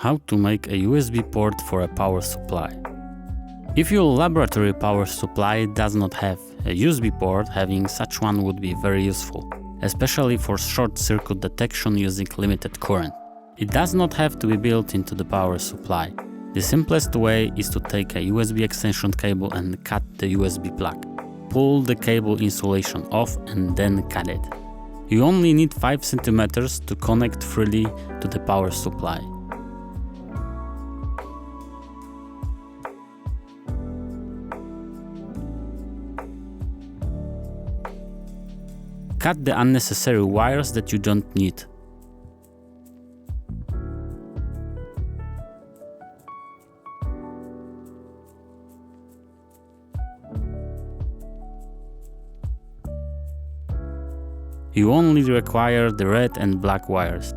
How to make a USB port for a power supply. If your laboratory power supply does not have a USB port, having such one would be very useful, especially for short circuit detection using limited current. It does not have to be built into the power supply. The simplest way is to take a USB extension cable and cut the USB plug. Pull the cable insulation off and then cut it. You only need 5 cm to connect freely to the power supply. Cut the unnecessary wires that you don't need. You only require the red and black wires.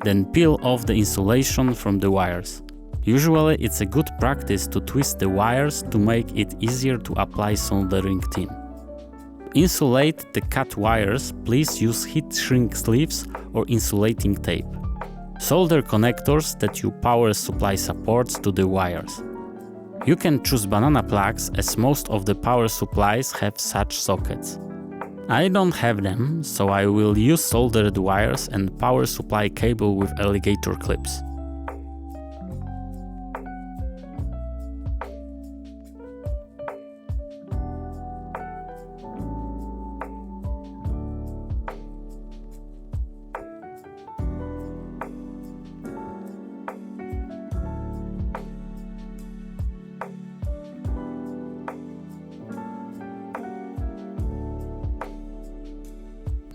Then peel off the insulation from the wires. Usually it's a good practice to twist the wires to make it easier to apply soldering tin. To insulate the cut wires, please use heat shrink sleeves or insulating tape. Solder connectors that your power supply supports to the wires. You can choose banana plugs as most of the power supplies have such sockets. I don't have them, so I will use soldered wires and power supply cable with alligator clips.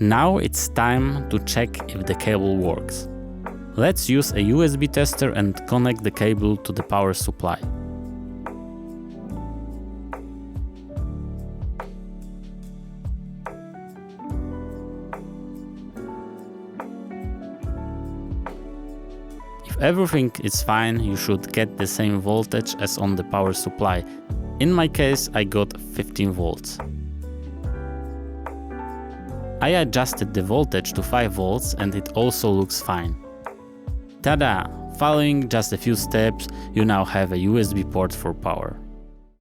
Now it's time to check if the cable works. Let's use a USB tester and connect the cable to the power supply. If everything is fine, you should get the same voltage as on the power supply. In my case, I got 15 volts. I adjusted the voltage to 5 volts and it also looks fine. Tada! Following just a few steps, you now have a USB port for power.